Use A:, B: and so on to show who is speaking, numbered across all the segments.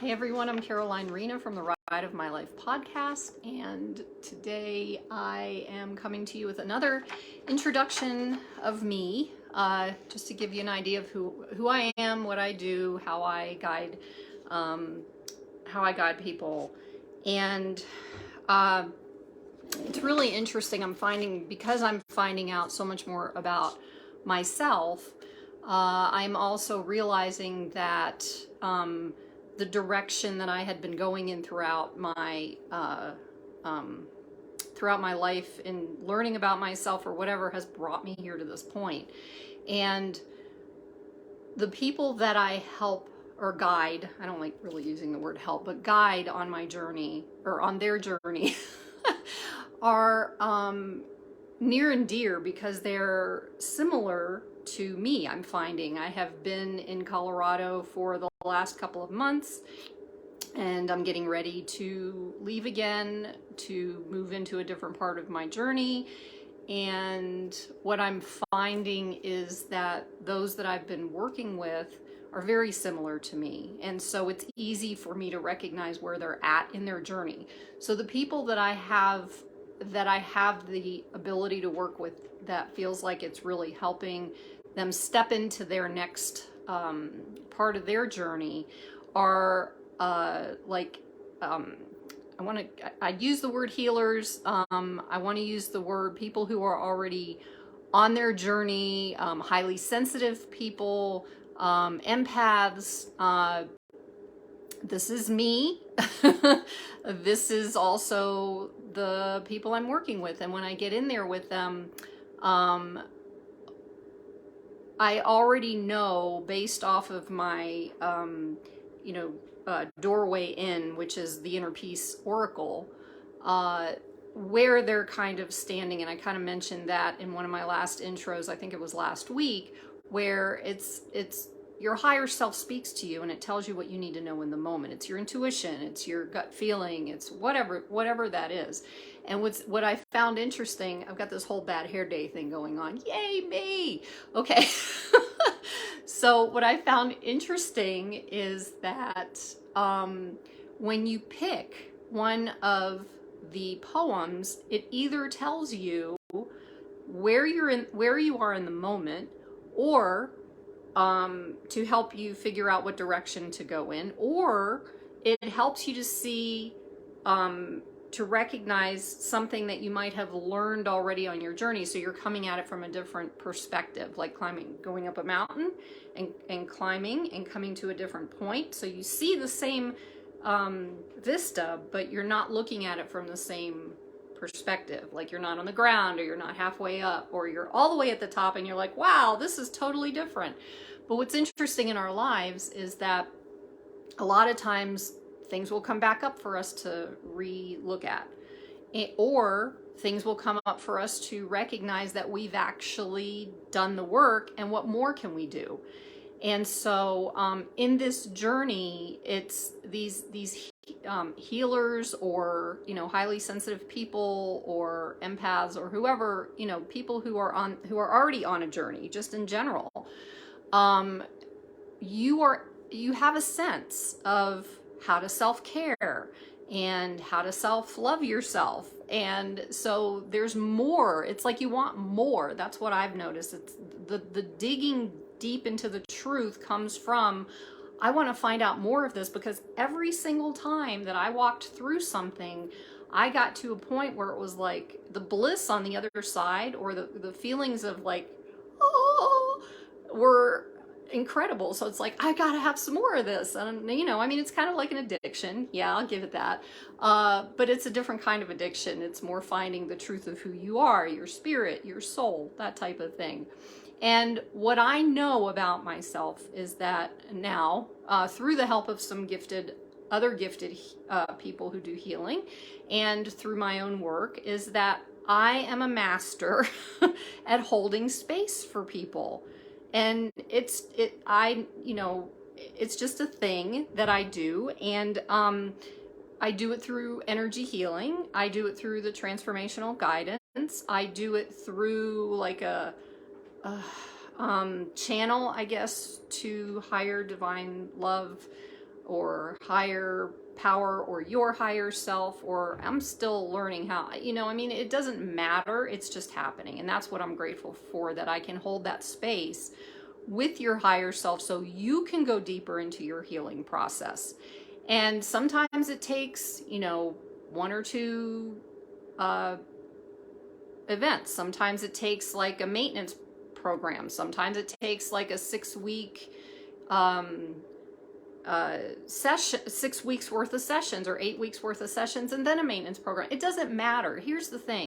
A: Hey everyone, I'm Caroline Rena from the Ride of My Life podcast, and today I am coming to you with another introduction of me, just to give you an idea of who I am, what I do, um, how I guide people, and it's really interesting. Because I'm finding out so much more about myself. I'm also realizing that the direction that I had been going in throughout my life in learning about myself or whatever has brought me here to this point. And the people that I help or guide, I don't like really using the word help, but guide on my journey or on their journey are near and dear because they're similar to me. I'm finding I have been in Colorado for the last couple of months, and I'm getting ready to leave again to move into a different part of my journey. And what I'm finding is that those that I've been working with are very similar to me. And so it's easy for me to recognize where they're at in their journey. So the people that I have the ability to work with, that feels like it's really helping them step into their next part of their journey, are I use the word healers. I want to use the word people who are already on their journey, highly sensitive people, empaths. This is me. This is also the people I'm working with. And when I get in there with them, I already know, based off of my, doorway in, which is the Inner Peace Oracle, where they're kind of standing. And I kind of mentioned that in one of my last intros, I think it was last week, where it's your higher self speaks to you and it tells you what you need to know in the moment. It's your intuition, it's your gut feeling, it's whatever that is. And what I found interesting, I've got this whole bad hair day thing going on. Yay, me! Okay. So what I found interesting is that when you pick one of the poems, it either tells you where you are in the moment, or to help you figure out what direction to go in, or it helps you to see, to recognize something that you might have learned already on your journey. So you're coming at it from a different perspective, like going up a mountain and climbing and coming to a different point. So you see the same vista, but you're not looking at it from the same perspective. Like you're not on the ground, or you're not halfway up, or you're all the way at the top and you're like, wow, this is totally different. But what's interesting in our lives is that a lot of times things will come back up for us to re-look at, or things will come up for us to recognize that we've actually done the work, and what more can we do? And so in this journey, it's these healers, or highly sensitive people, or empaths, or whoever, people who are already on a journey, just in general. You have a sense of how to self-care and how to self-love yourself. And so there's more. It's like you want more. That's what I've noticed. It's the digging deep into the truth comes from, I want to find out more of this, because every single time that I walked through something, I got to a point where it was like the bliss on the other side, or the feelings of like, oh, were incredible. So it's like, I gotta have some more of this. And it's kind of like an addiction. Yeah, I'll give it that. But it's a different kind of addiction. It's more finding the truth of who you are, your spirit, your soul, that type of thing. And what I know about myself is that now, through the help of some other gifted people who do healing, and through my own work, is that I am a master at holding space for people. And it's just a thing that I do. And I do it through energy healing. I do it through the transformational guidance. I do it through like a channel, I guess, to higher divine love, or higher power or your higher self, or I'm still learning how, I mean, it doesn't matter. It's just happening. And that's what I'm grateful for, that I can hold that space with your higher self so you can go deeper into your healing process. And sometimes it takes, one or two events. Sometimes it takes like a maintenance program. Sometimes it takes like a 6-week session, 6 weeks worth of sessions, or 8 weeks worth of sessions, and then a maintenance program. It doesn't matter. Here's the thing.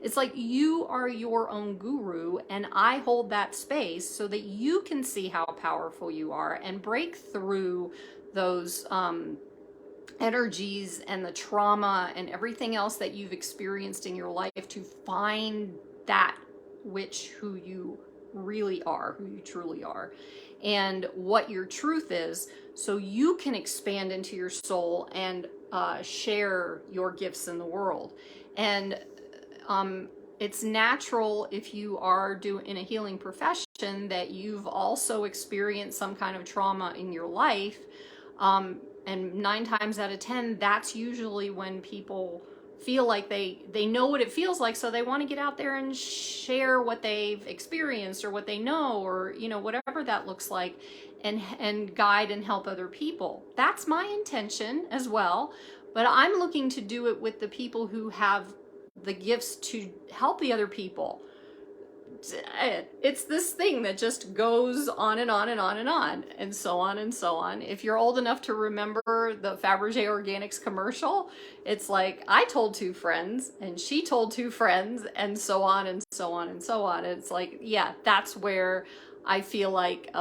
A: It's like you are your own guru, and I hold that space so that you can see how powerful you are and break through those energies and the trauma and everything else that you've experienced in your life to find that who you really are, who you truly are, and what your truth is, so you can expand into your soul and share your gifts in the world. And it's natural, if you are in a healing profession, that you've also experienced some kind of trauma in your life. And 9 times out of 10, that's usually when people feel like they know what it feels like, so they want to get out there and share what they've experienced or what they know, or whatever that looks like, and guide and help other people. That's my intention as well, but I'm looking to do it with the people who have the gifts to help the other people. It's this thing that just goes on and on and on and on, and so on and so on. If you're old enough to remember the Fabergé Organics commercial, it's like, I told 2 friends and she told 2 friends, and so on and so on and so on. It's like, yeah, that's where I feel like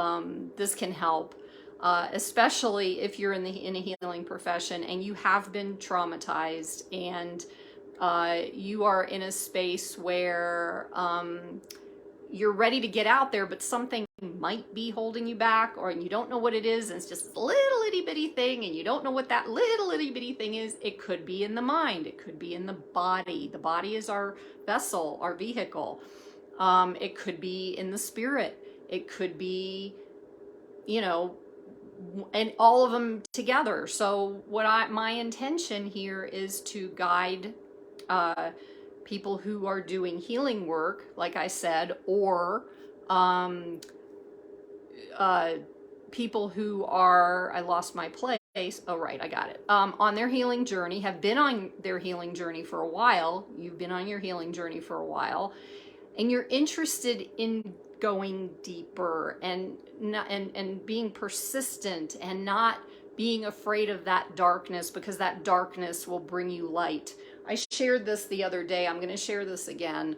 A: this can help, especially if you're in a healing profession and you have been traumatized, and you are in a space where you're ready to get out there, but something might be holding you back, or you don't know what it is, and it's just a little itty bitty thing, and you don't know what that little itty bitty thing is. It could be in the mind. It could be in the body. The body is our vessel, our vehicle. It could be in the spirit. It could be, and all of them together. So my intention here is to guide people who are doing healing work, like I said, or people who are, I lost my place. Oh, right, I got it. On their healing journey, have been on their healing journey for a while. You've been on your healing journey for a while, and you're interested in going deeper and being persistent, and not being afraid of that darkness, because that darkness will bring you light. I shared this the other day. I'm going to share this again.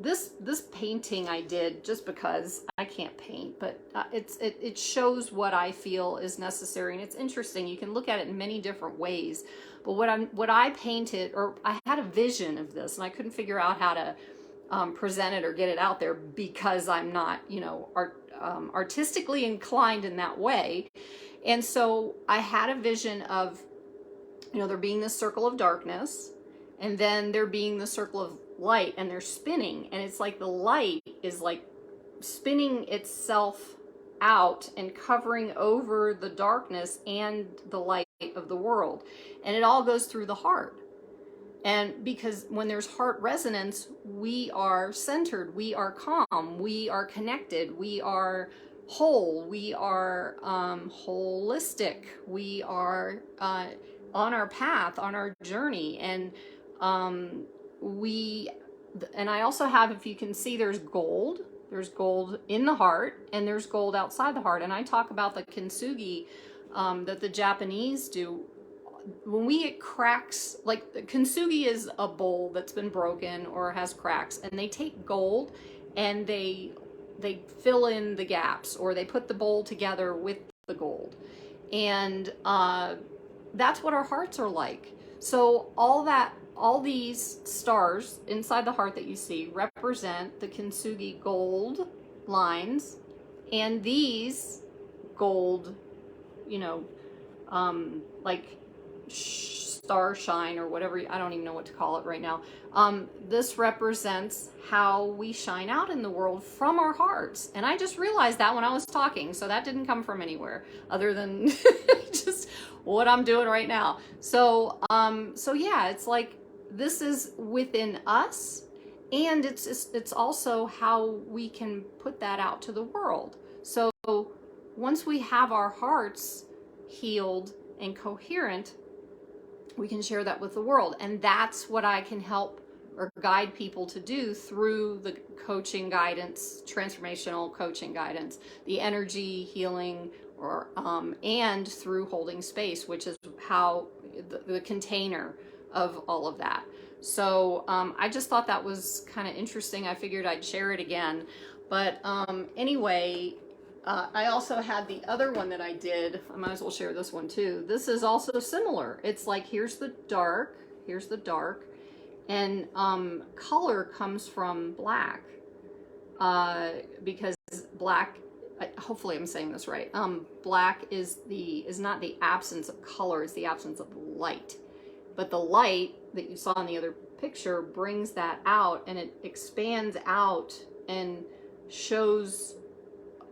A: This painting I did just because I can't paint, but it shows what I feel is necessary, and it's interesting. You can look at it in many different ways. But what I painted, or I had a vision of this, and I couldn't figure out how to present it or get it out there, because I'm not, artistically inclined in that way. And so I had a vision of, there being this circle of darkness, and then there being the circle of light, and they're spinning, and it's like the light is like spinning itself out and covering over the darkness and the light of the world, and it all goes through the heart. And because when there's heart resonance, we are centered, we are calm, we are connected, we are whole, we are holistic, we are on our path, on our journey. And I also have, if you can see, there's gold in the heart, and there's gold outside the heart. And I talk about the kintsugi that the Japanese do. When we get cracks, like kintsugi is a bowl that's been broken or has cracks, and they take gold and they fill in the gaps, or they put the bowl together with the gold. And that's what our hearts are like. So all these stars inside the heart that you see represent the kintsugi gold lines, and these gold, like star shine or whatever, I don't even know what to call it right now. This represents how we shine out in the world from our hearts. And I just realized that when I was talking, so that didn't come from anywhere other than what I'm doing right now. So yeah, it's like this is within us, and it's also how we can put that out to the world. So once we have our hearts healed and coherent, we can share that with the world. And that's what I can help or guide people to do through the coaching guidance, transformational coaching guidance, the energy healing, or and through holding space, which is how the container of all of that. So I just thought that was kind of interesting. I figured I'd share it again. But anyway, I also had the other one that I did. I might as well share this one too. This is also similar. It's like, here's the dark, and color comes from black, because black, hopefully I'm saying this right, black is not the absence of color, it's the absence of light. But the light that you saw in the other picture brings that out, and it expands out and shows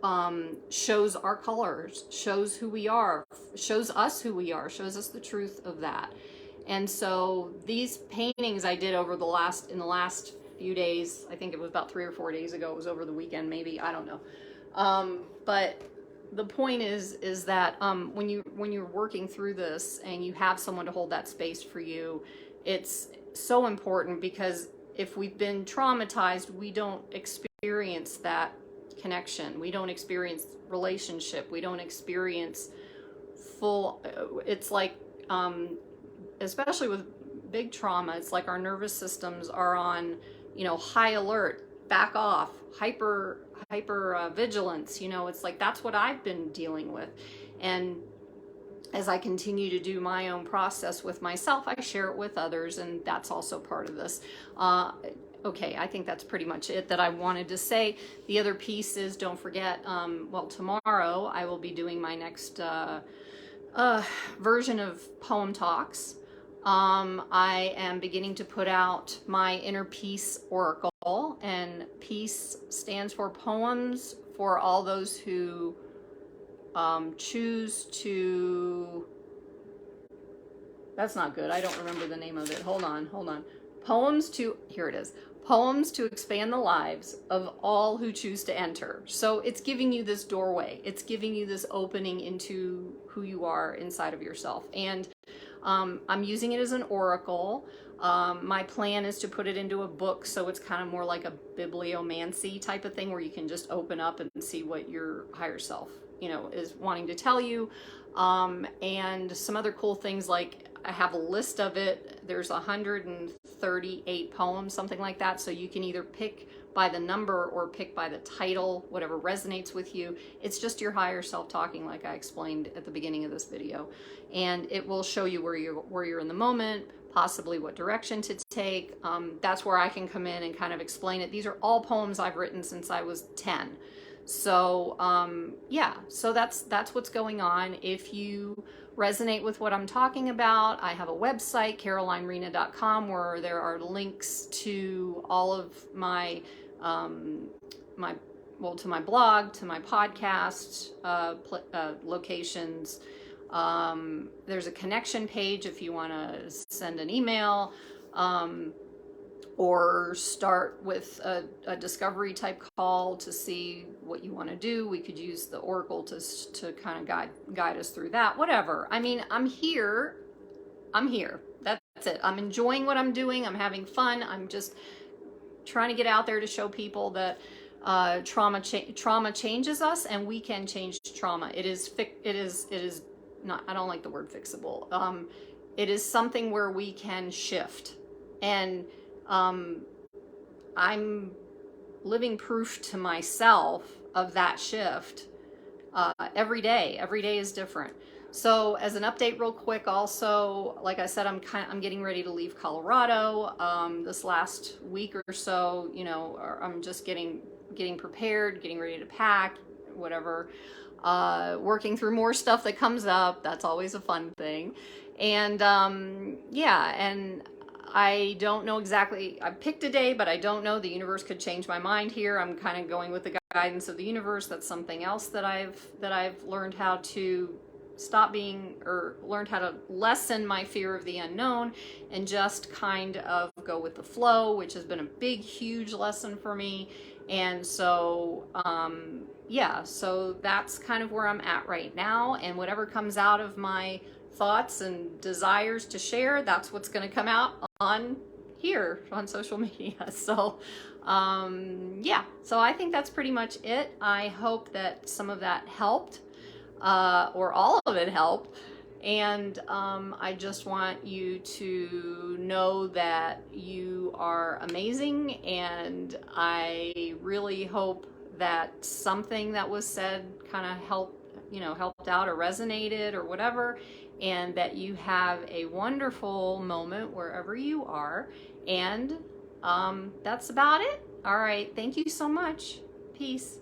A: our colors, shows who we are, shows us who we are, shows us the truth of that. And so these paintings I did in the last few days, I think it was about 3 or 4 days ago, it was over the weekend maybe, I don't know. But the point is that when you're working through this and you have someone to hold that space for you, it's so important, because if we've been traumatized, we don't experience that connection, we don't experience relationship, we don't experience full, it's like especially with big trauma, it's like our nervous systems are on, high alert, back off, hyper vigilance. It's like that's what I've been dealing with. And as I continue to do my own process with myself, I share it with others, and that's also part of this. Okay, I think that's pretty much it that I wanted to say. The other piece is, don't forget, tomorrow I will be doing my next version of Poem Talks. I am beginning to put out my Inner Peace Oracle, and peace stands for poems for all those who choose to, that's not good, I don't remember the name of it, hold on. Here it is. Poems to expand the lives of all who choose to enter. So it's giving you this doorway. It's giving you this opening into who you are inside of yourself. And I'm using it as an oracle. My plan is to put it into a book, so it's kind of more like a bibliomancy type of thing, where you can just open up and see what your higher self, is wanting to tell you. And some other cool things, like I have a list of it. There's 138 poems, something like that. So you can either pick by the number or pick by the title, whatever resonates with you. It's just your higher self talking, like I explained at the beginning of this video. And it will show you where you're in the moment, possibly what direction to take. That's where I can come in and kind of explain it. These are all poems I've written since I was 10. So yeah, so that's what's going on. If you resonate with what I'm talking about, I have a website, carolinerena.com, where there are links to all of my to my blog, to my podcast locations. There's a connection page if you want to send an email, or start with a discovery type call to see what you want to do. We could use the oracle to kind of guide us through that, whatever. I mean, I'm here. That's it. I'm enjoying what I'm doing. I'm having fun. I'm just trying to get out there to show people that trauma changes us, and we can change trauma. It is not, I don't like the word fixable. It is something where we can shift. And I'm living proof to myself of that shift every day. Every day is different. So as an update real quick, also, like I said, I'm getting ready to leave Colorado this last week or so. I'm just getting prepared, getting ready to pack, whatever. Working through more stuff that comes up. That's always a fun thing. And yeah, and I don't know exactly, I picked a day, but I don't know. The universe could change my mind here. I'm kind of going with the guidance of the universe. That's something else that I've learned how to stop being, or learned how to lessen my fear of the unknown and just kind of go with the flow, which has been a big, huge lesson for me. And so, yeah, so that's kind of where I'm at right now. And whatever comes out of my thoughts and desires to share, that's what's going to come out on here on social media. So, yeah, so I think that's pretty much it. I hope that some of that helped, or all of it helped. And I just want you to know that you are amazing, and I really hope that something that was said kind of helped out or resonated or whatever, and that you have a wonderful moment wherever you are. And that's about it. All right. Thank you so much. Peace.